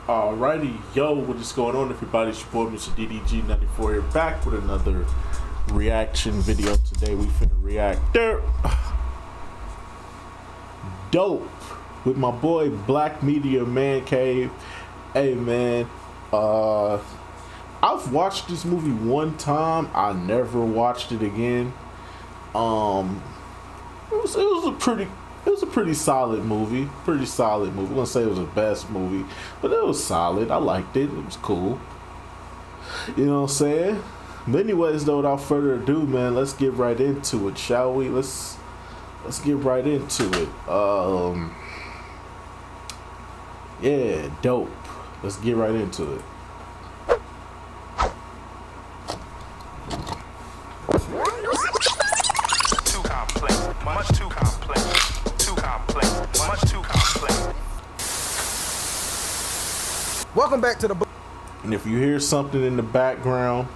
Alrighty, yo, what is going on, everybody? It's your boy, Mr. DDG94 here, back with another reaction video. Today we finna react Dope with my boy Black Media Man Cave. Hey man, I've watched this movie one time. I never watched it again. It was a pretty solid movie. Pretty solid movie. I wouldn't say it was the best movie, but it was solid. I liked it. It was cool. You know what I'm saying? But anyways, though, without further ado, man, let's get right into it, shall we? Let's get right into it. Yeah, Dope. Let's get right into it. Too complex, much too complex. Too complex, much too complex. Welcome back to the book. And if you hear something in the background,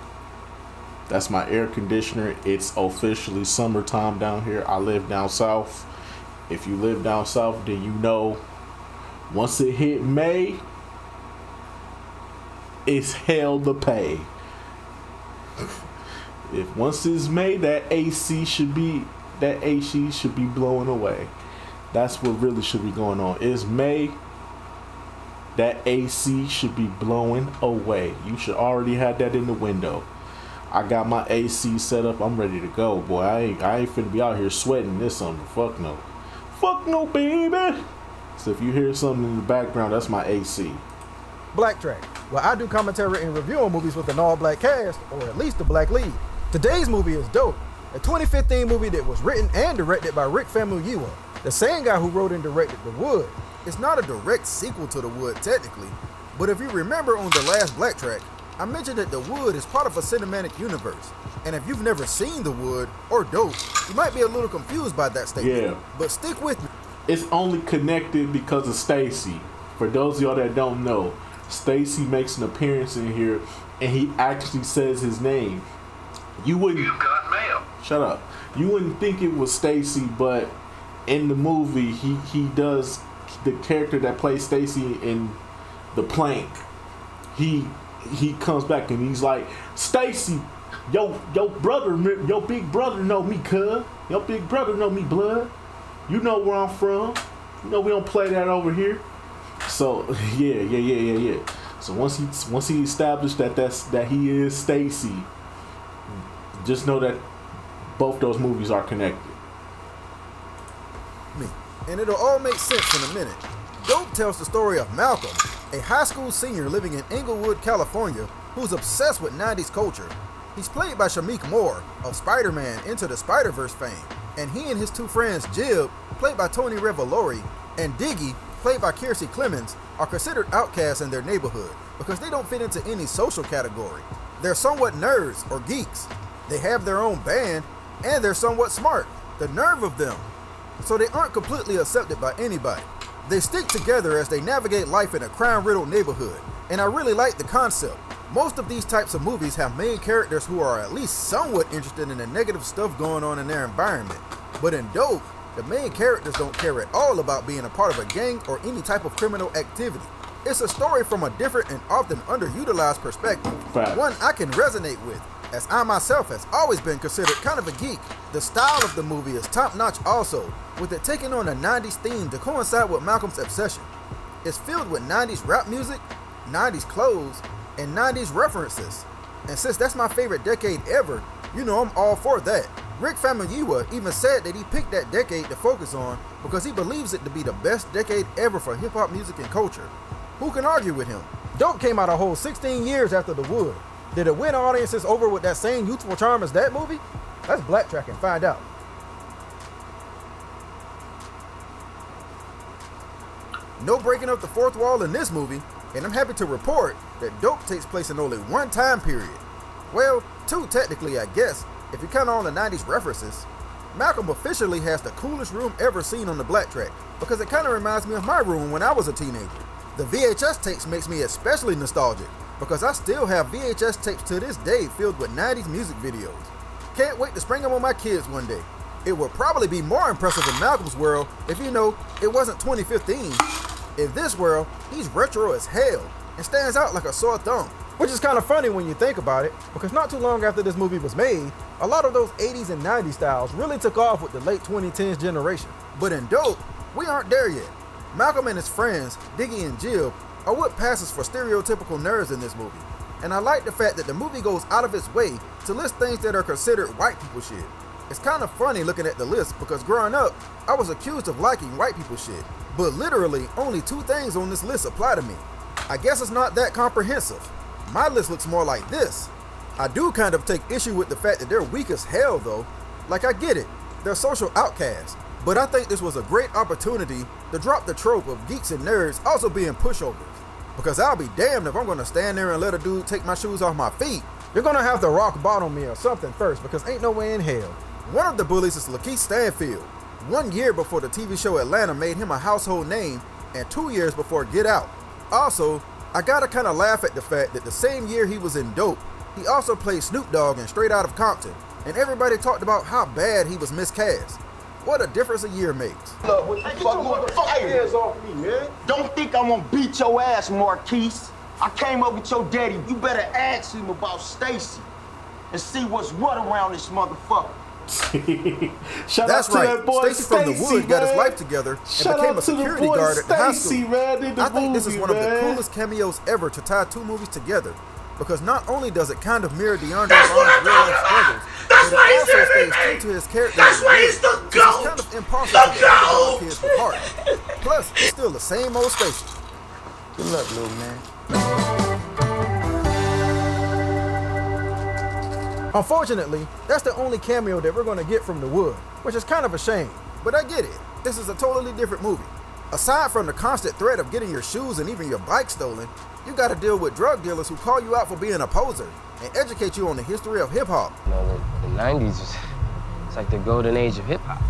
that's my air conditioner. It's officially summertime down here. I live down south. If you live down south, then you know once it hit May, it's hell to pay. If once it's May, that AC should be blowing away. That's what really should be going on. It's May, that AC should be blowing away. You should already have that in the window. I got my AC set up. I'm ready to go, boy. I ain't finna be out here sweating this summer. Fuck no. Fuck no, baby. So if you hear something in the background, that's my AC. Black Track. Well, I do commentary and review on movies with an all-black cast, or at least a black lead. Today's movie is Dope, a 2015 movie that was written and directed by Rick Famuyiwa, the same guy who wrote and directed The Wood. It's not a direct sequel to The Wood technically, but if you remember on the last Black Track, I mentioned that The Wood is part of a cinematic universe, and if you've never seen The Wood or Dope, you might be a little confused by that statement. Yeah. But stick with me. It's only connected because of Stacy. For those of y'all that don't know, Stacy makes an appearance in here, and he actually says his name. You wouldn't. You've got mail. Shut up. You wouldn't think it was Stacy, but in the movie, he does. The character that plays Stacy in The Plank, he comes back and he's like, Stacy, yo brother, your big brother know me, cuz. Your big brother know me, blood. You know where I'm from. You know we don't play that over here. So yeah. So once he established that he is Stacy, just know that both those movies are connected. And it'll all make sense in a minute. Dope tells the story of Malcolm, a high school senior living in Inglewood, California, who's obsessed with 90s culture. He's played by Shameik Moore of Spider-Man Into the Spider-Verse fame, and he and his two friends Jib, played by Tony Revolori, and Diggy, played by Kiersey Clemons, are considered outcasts in their neighborhood because they don't fit into any social category. They're somewhat nerds or geeks. They have their own band, and they're somewhat smart. The nerve of them. So they aren't completely accepted by anybody. They stick together as they navigate life in a crime-riddled neighborhood, and I really like the concept. Most of these types of movies have main characters who are at least somewhat interested in the negative stuff going on in their environment. But in Dope, the main characters don't care at all about being a part of a gang or any type of criminal activity. It's a story from a different and often underutilized perspective, Fact. one I can resonate with, as I myself has always been considered kind of a geek. The style of the movie is top-notch also, with it taking on a 90s theme to coincide with Malcolm's obsession. It's filled with 90s rap music, 90s clothes, and 90s references. And since that's my favorite decade ever, you know I'm all for that. Rick Famuyiwa even said that he picked that decade to focus on because he believes it to be the best decade ever for hip-hop music and culture. Who can argue with him? Dope came out a whole 16 years after The Wood. Did it win audiences over with that same youthful charm as that movie? Let's Black Track and find out. No breaking up the fourth wall in this movie, and I'm happy to report that Dope takes place in only one time period. Well, two technically, I guess, if you count all the 90s references. Malcolm officially has the coolest room ever seen on the Black Track because it kind of reminds me of my room when I was a teenager. The VHS tapes makes me especially nostalgic because I still have VHS tapes to this day filled with 90s music videos. Can't wait to spring them on my kids one day. It would probably be more impressive in Malcolm's world if, you know, it wasn't 2015. In this world, he's retro as hell. and stands out like a sore thumb. Which is kind of funny when you think about it, because not too long after this movie was made, a lot of those 80s and 90s styles really took off with the late 2010s generation. But in Dope, we aren't there yet. Malcolm and his friends, Diggy and Jill, are what passes for stereotypical nerds in this movie. And I like the fact that the movie goes out of its way to list things that are considered white people shit. It's kind of funny looking at the list because growing up, I was accused of liking white people shit. But literally, only 2 things on this list apply to me. I guess it's not that comprehensive. My list looks more like this. I do kind of take issue with the fact that they're weak as hell though. Like I get it, they're social outcasts. But I think this was a great opportunity to drop the trope of geeks and nerds also being pushovers. Because I'll be damned if I'm gonna stand there and let a dude take my shoes off my feet. You're gonna have to rock bottom me or something first because ain't no way in hell. One of the bullies is Lakeith Stanfield. 1 year before the TV show Atlanta made him a household name and 2 years before Get Out. Also, I gotta kinda laugh at the fact that the same year he was in Dope, he also played Snoop Dogg in Straight Outta Compton, and everybody talked about how bad he was miscast. What a difference a year makes. Look, what the fuck hands off me, man. Don't think I'm gonna beat your ass, Marquise. I came up with your daddy. You better ask him about Stacy and see what's what around this motherfucker. Shout That's out to right. that boy Stacy from the Wood got his life together and Shout became out a to the security boy guard at the high Stacy, school. man, in the I think this is movie, one of the man. coolest cameos ever to tie 2 movies together, because not only does it kind of mirror DeAndre Vaughn's real life struggles, but it also stays true to his character. That's why he's the It's GOAT! kind of impossible to get kids from heart. Plus, it's still the same old Stacy. Good luck, little man. Unfortunately, that's the only cameo that we're going to get from the Wood, which is kind of a shame. But I get it. This is a totally different movie. Aside from the constant threat of getting your shoes and even your bike stolen, you got to deal with drug dealers who call you out for being a poser and educate you on the history of hip-hop. You know, the 90s was it's like the golden age of hip-hop.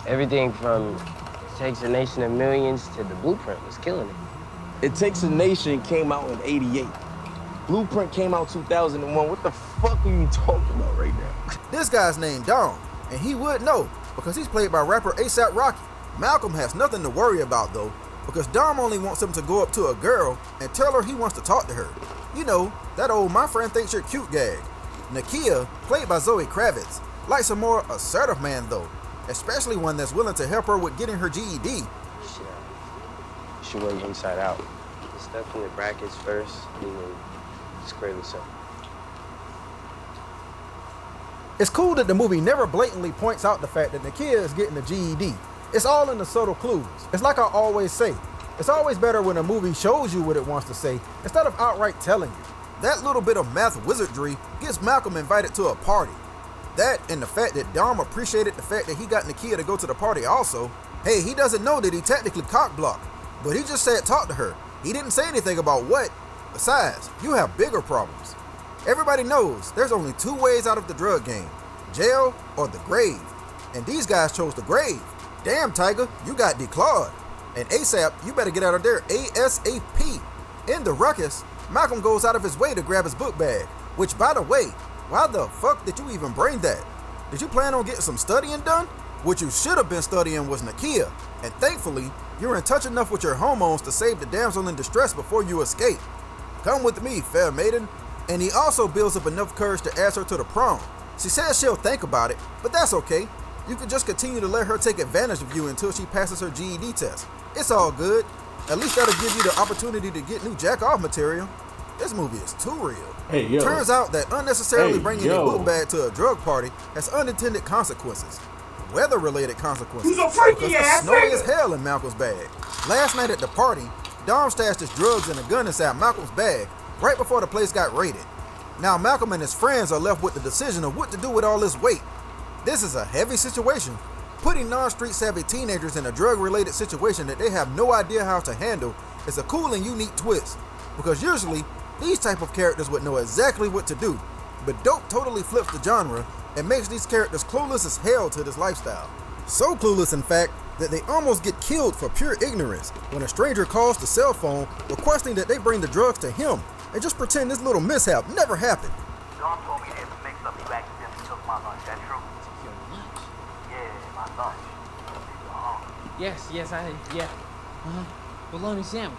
Everything from Takes a Nation of Millions to The Blueprint was killing it. It Takes a Nation came out in '88. Blueprint came out 2001. What the fuck are you talking about right now? This guy's named Dom, and he would know because he's played by rapper A$AP Rocky. Malcolm has nothing to worry about though, because Dom only wants him to go up to a girl and tell her he wants to talk to her. You know, that old "my friend thinks you're cute" gag. Nakia, played by Zoe Kravitz, likes a more assertive man though, especially one that's willing to help her with getting her GED. She went inside out. Stuff in the brackets first, and then square this up. It's cool that the movie never blatantly points out the fact that Nakia is getting a GED. It's all in the subtle clues. It's like I always say, it's always better when a movie shows you what it wants to say instead of outright telling you. That little bit of math wizardry gets Malcolm invited to a party. That and the fact that Dom appreciated the fact that he got Nakia to go to the party also. Hey, he doesn't know that he technically cock-blocked, but he just said talk to her. He didn't say anything about what. Besides, you have bigger problems. Everybody knows there's only 2 ways out of the drug game: jail or the grave. And these guys chose the grave. Damn, Tiger, you got declawed. And ASAP, you better get out of there ASAP. In the ruckus, Malcolm goes out of his way to grab his book bag. Which, by the way, why the fuck did you even bring that? Did you plan on getting some studying done? What you should have been studying was Nakia. And thankfully, you're in touch enough with your hormones to save the damsel in distress before you escape. Come with me, fair maiden. And he also builds up enough courage to ask her to the prom. She says she'll think about it, but that's okay. You can just continue to let her take advantage of you until she passes her GED test. It's all good. At least that'll give you the opportunity to get new jack-off material. This movie is too real. Hey, yo. Turns out that unnecessarily Hey, bringing yo. a book bag to a drug party has unintended consequences. Weather-related consequences. He's a freaky Because ass it's snowy nigga. as hell in Malcolm's bag. Last night at the party, Dom stashed his drugs and a gun inside Malcolm's bag right before the place got raided. Now Malcolm and his friends are left with the decision of what to do with all this weight. This is a heavy situation. Putting non-street savvy teenagers in a drug-related situation that they have no idea how to handle is a cool and unique twist. Because usually, these type of characters would know exactly what to do. But Dope totally flips the genre and makes these characters clueless as hell to this lifestyle. So clueless, in fact, that they almost get killed for pure ignorance when a stranger calls the cell phone requesting that they bring the drugs to him and just pretend this little mishap never happened. Dom told me there's a mix-up. You accidentally took my lunch. That true? Your lunch? Yeah, my lunch. Yes, I yeah. Bologna sandwich.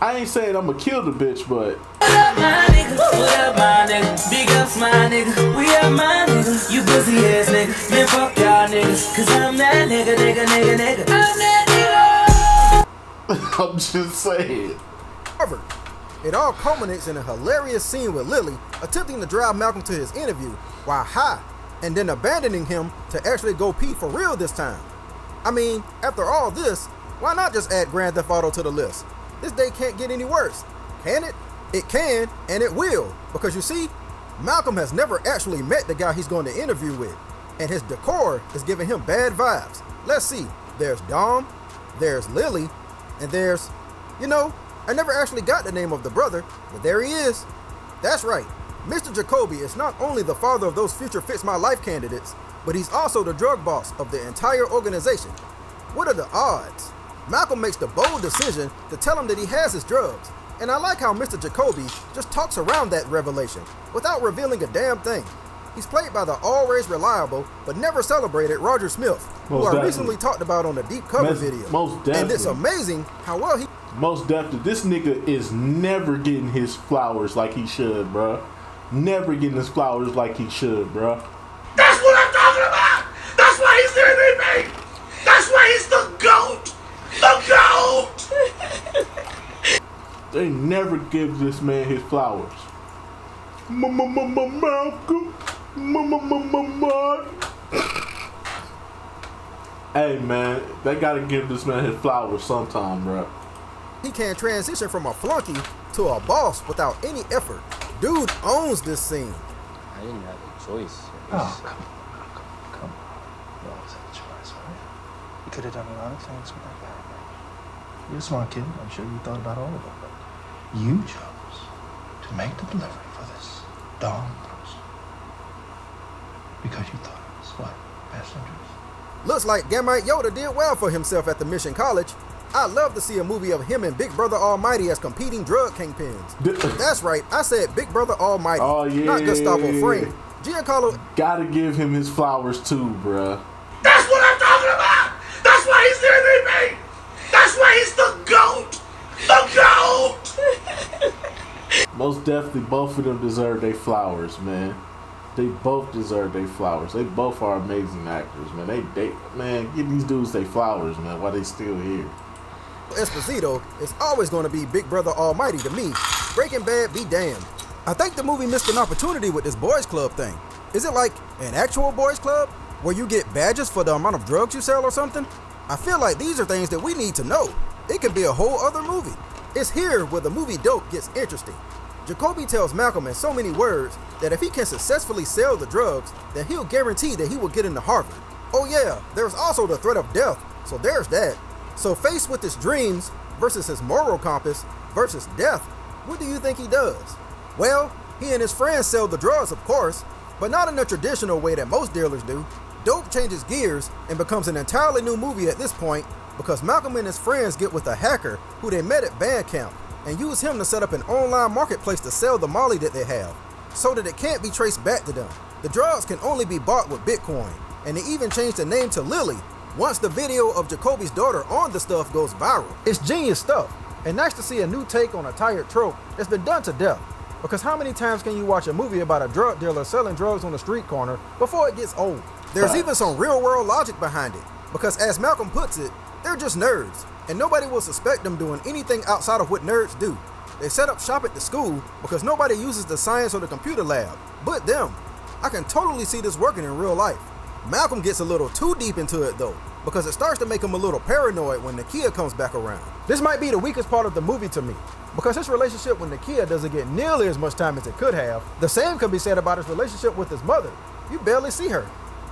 I ain't saying I'm gonna kill the bitch, but What up, my nigga? What up, my nigga? Big ups, my nigga. We are my nigga. You pussy ass nigga. Man, fuck y'all niggas. Cause I'm that nigga. I'm that nigga. I'm just saying. Harvard. It all culminates in a hilarious scene with Lily attempting to drive Malcolm to his interview while high, and then abandoning him to actually go pee for real this time. I mean, after all this, why not just add Grand Theft Auto to the list? This day can't get any worse, can it? It can, and it will, because you see, Malcolm has never actually met the guy he's going to interview with, and his decor is giving him bad vibes. Let's see, there's Dom, there's Lily, and there's, I never actually got the name of the brother, but there he is. That's right, Mr. Jacoby is not only the father of those future Fix My Life candidates, but he's also the drug boss of the entire organization. What are the odds? Malcolm makes the bold decision to tell him that he has his drugs, and I like how Mr. Jacoby just talks around that revelation without revealing a damn thing. He's played by the always reliable but never celebrated Roger Smith, who I recently talked about on the Deep Cover video. Most definitely. And it's amazing how well he... Most definitely. This nigga is never getting his flowers like he should, bruh. Never getting his flowers like he should, bruh. That's what I'm talking about! That's why he's the MVP! That's why he's the GOAT! The GOAT! They never give this man his flowers. Malcolm. Hey man, they gotta give this man his flowers sometime, bro. He can transition from a flunky to a boss without any effort. Dude owns this scene. I didn't have a choice. Oh, come on. You always have a choice, right? You could have done a lot of things with that power. You're a smart kid. I'm sure you thought about all of them. But you chose to make the delivery for this Dom person because you thought it was what? Best interest? Looks like Gamite Yoda did well for himself at the Mission College. I'd love to see a movie of him and Big Brother Almighty as competing drug kingpins. That's right, I said Big Brother Almighty, not Gustavo Fring. Giancarlo... Gotta give him his flowers too, bruh. That's what I'm talking about! That's why he's the MVP! That's why he's the GOAT! The GOAT! Most definitely, both of them deserve their flowers, man. They both deserve their flowers. They both are amazing actors, man. Man, give these dudes their flowers, man, while they still here. Esposito is always going to be Big Brother Almighty to me. Breaking Bad be damned. I think the movie missed an opportunity with this boys club thing. Is it like an actual boys club where you get badges for the amount of drugs you sell or something? I feel like these are things that we need to know. It could be a whole other movie. It's here where the movie dope gets interesting. Jacoby tells Malcolm in so many words that if he can successfully sell the drugs, then he'll guarantee that he will get into Harvard. Oh yeah, there's also the threat of death, so there's that. So faced with his dreams versus his moral compass versus death, what do you think he does? Well, he and his friends sell the drugs, of course, but not in the traditional way that most dealers do. Dope changes gears and becomes an entirely new movie at this point because Malcolm and his friends get with a hacker who they met at band camp and use him to set up an online marketplace to sell the Molly that they have, so that it can't be traced back to them. The drugs can only be bought with Bitcoin, and they even changed the name to Lily once the video of Jacoby's daughter on the stuff goes viral. It's genius stuff, and nice to see a new take on a tired trope that's been done to death. Because how many times can you watch a movie about a drug dealer selling drugs on the street corner before it gets old? There's even some real world logic behind it, because as Malcolm puts it, they're just nerds, and nobody will suspect them doing anything outside of what nerds do. They set up shop at the school because nobody uses the science or the computer lab, but them. I can totally see this working in real life. Malcolm gets a little too deep into it though, because it starts to make him a little paranoid when Nakia comes back around. This might be the weakest part of the movie to me, because his relationship with Nakia doesn't get nearly as much time as it could have. The same can be said about his relationship with his mother. You barely see her.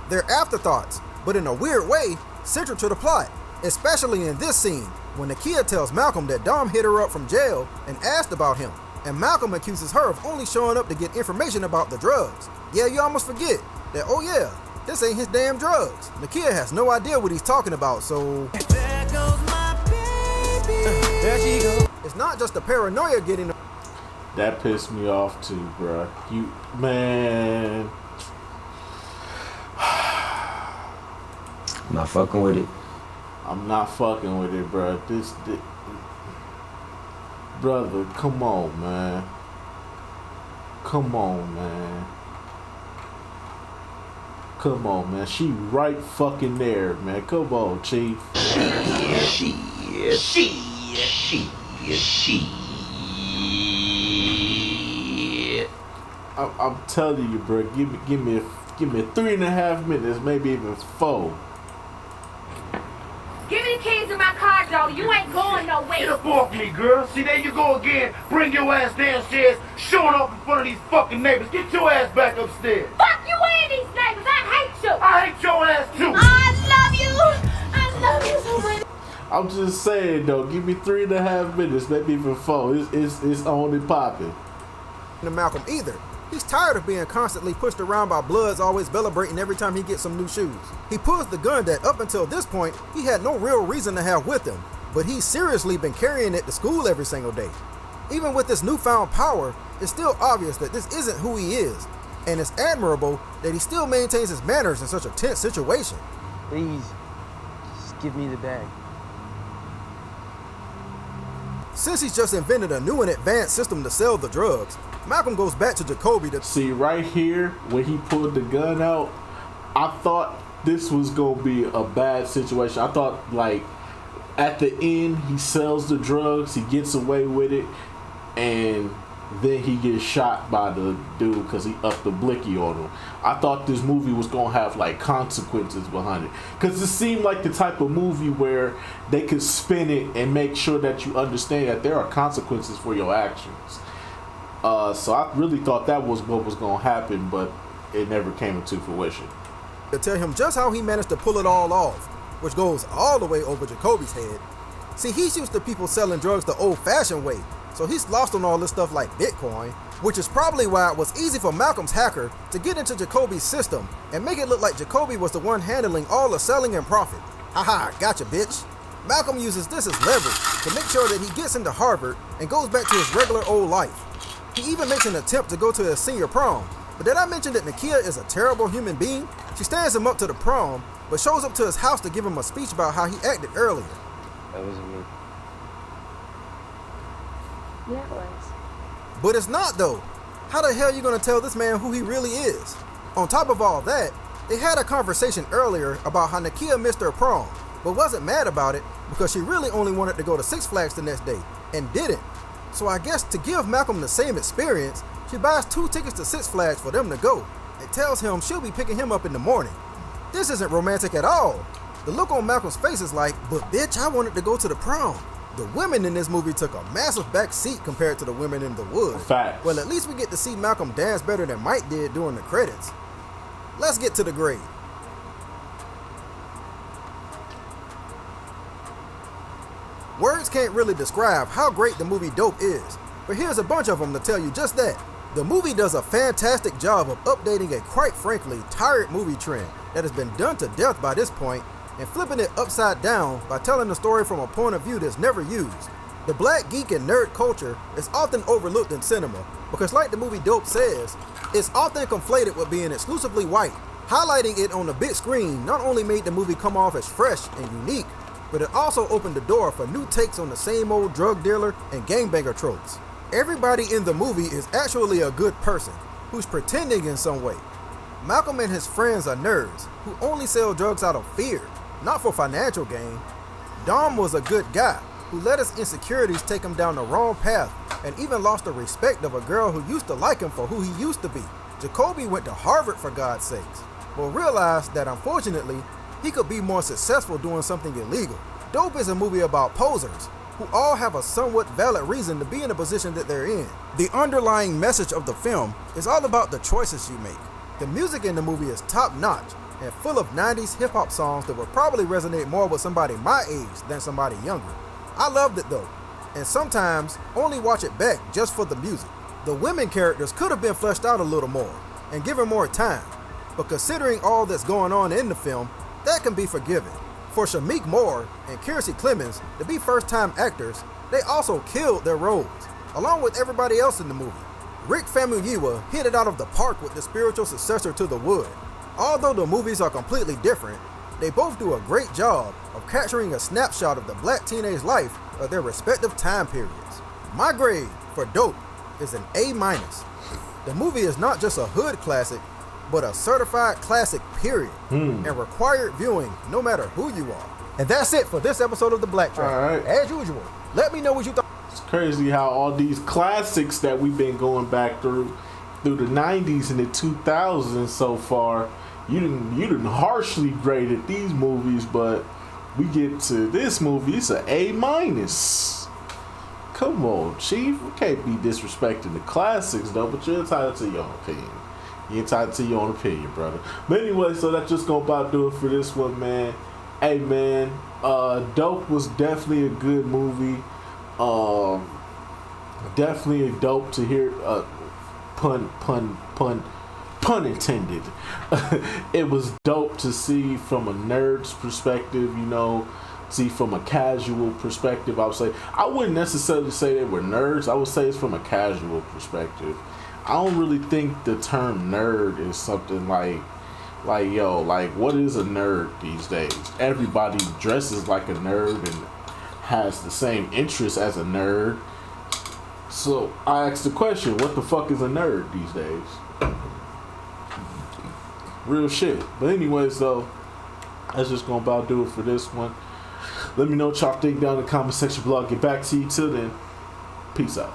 They're afterthoughts, but in a weird way, central to the plot, especially in this scene, when Nakia tells Malcolm that Dom hit her up from jail and asked about him, and Malcolm accuses her of only showing up to get information about the drugs. Yeah, you almost forget that, oh yeah, this ain't his damn drugs. Nakia has no idea what he's talking about, so... There goes my baby. There she goes. It's not just the paranoia getting... That pissed me off too, bruh. You, man... I'm not fucking with it. I'm not fucking with it, bruh. Brother, come on, man. Come on, man. Come on, man. She right fucking there, man. Come on, Chief. She. I'm telling you, bro. Give me 3.5 minutes, maybe even 4. Give me the keys to my car, though. You ain't going nowhere. Get up off me, girl. See, there you go again. Bring your ass downstairs, showing off in front of these fucking neighbors. Get your ass back upstairs. Fuck you and these neighbors. I hate you. I hate your ass, too. I love you so much. I'm just saying, though. Give me 3.5 minutes, maybe even 4. It's on and popping. To Malcolm either. He's tired of being constantly pushed around by Bloods always celebrating every time he gets some new shoes. He pulls the gun that up until this point he had no real reason to have with him, but he's seriously been carrying it to school every single day. Even with this newfound power, it's still obvious that this isn't who he is, and it's admirable that he still maintains his manners in such a tense situation. Please, just give me the bag. Since he's just invented a new and advanced system to sell the drugs, Malcolm goes back to Jacoby to see right here when he pulled the gun out. I thought this was gonna be a bad situation. I thought like at the end he sells the drugs, he gets away with it, and then he gets shot by the dude because he upped the blicky on him. I thought this movie was gonna have like consequences behind it, because it seemed like the type of movie where they could spin it and make sure that you understand that there are consequences for your actions. So I really thought that was what was gonna happen, but it never came into fruition. To tell him just how he managed to pull it all off, which goes all the way over Jacoby's head. See, he's used to people selling drugs the old-fashioned way, so he's lost on all this stuff like Bitcoin, which is probably why it was easy for Malcolm's hacker to get into Jacoby's system and make it look like Jacoby was the one handling all the selling and profit. Haha, gotcha, bitch. Malcolm uses this as leverage to make sure that he gets into Harvard and goes back to his regular old life. He even makes an attempt to go to his senior prom, but did I mention that Nakia is a terrible human being? She stands him up to the prom, but shows up to his house to give him a speech about how he acted earlier. That wasn't me. Yeah, it was. But it's not though. How the hell are you gonna tell this man who he really is? On top of all that, they had a conversation earlier about how Nakia missed her prom, but wasn't mad about it because she really only wanted to go to Six Flags the next day, and didn't. So I guess to give Malcolm the same experience, she buys 2 tickets to Six Flags for them to go, and tells him she'll be picking him up in the morning. This isn't romantic at all. The look on Malcolm's face is like, but bitch, I wanted to go to the prom. The women in this movie took a massive back seat compared to the women in The Wood. Facts. Well, at least we get to see Malcolm dance better than Mike did during the credits. Let's get to the grade. Words can't really describe how great the movie Dope is, but here's a bunch of them to tell you just that. The movie does a fantastic job of updating a quite frankly tired movie trend that has been done to death by this point, and flipping it upside down by telling the story from a point of view that's never used. The black geek and nerd culture is often overlooked in cinema because, like the movie Dope says, it's often conflated with being exclusively white. Highlighting it on the big screen not only made the movie come off as fresh and unique, but it also opened the door for new takes on the same old drug dealer and gangbanger tropes. Everybody in the movie is actually a good person who's pretending in some way. Malcolm and his friends are nerds who only sell drugs out of fear, not for financial gain. Dom was a good guy who let his insecurities take him down the wrong path and even lost the respect of a girl who used to like him for who he used to be. Jacoby went to Harvard for God's sakes, but realized that unfortunately he could be more successful doing something illegal. Dope is a movie about posers who all have a somewhat valid reason to be in the position that they're in. The underlying message of the film is all about the choices you make. The music in the movie is top notch and full of 90s hip hop songs that would probably resonate more with somebody my age than somebody younger. I loved it though, and sometimes only watch it back just for the music. The women characters could have been fleshed out a little more and given more time, but considering all that's going on in the film, that can be forgiven. For Shameik Moore and Kiersey Clemons to be first-time actors, they also killed their roles, along with everybody else in the movie. Rick Famuyiwa hit it out of the park with the spiritual successor to The Wood. Although the movies are completely different, they both do a great job of capturing a snapshot of the black teenage life of their respective time periods. My grade for Dope is an A-. The movie is not just a hood classic, but a certified classic, period, and required viewing no matter who you are. And that's it for this episode of The Black Track. All right. As usual, let me know what you thought. It's crazy how all these classics that we've been going back through the 90s and the 2000s so far, you didn't harshly graded these movies, but we get to this movie, it's an A-. Come on, Chief. We can't be disrespecting the classics, though, but you're entitled to your own opinion. You're entitled to your own opinion, brother. But anyway, so that's just gonna about do it for this one, man. Hey, man, Dope was definitely a good movie. Definitely dope to hear, pun intended. It was dope to see from a nerd's perspective, you know, see from a casual perspective. I would say, I wouldn't necessarily say they were nerds. I would say it's from a casual perspective. I don't really think the term nerd is something like what is a nerd these days? Everybody dresses like a nerd and has the same interests as a nerd. So I asked the question, what the fuck is a nerd these days? Real shit. But anyways, though, that's just gonna about do it for this one. Let me know what y'all think down in the comment section below. I'll get back to you. Till then, peace out.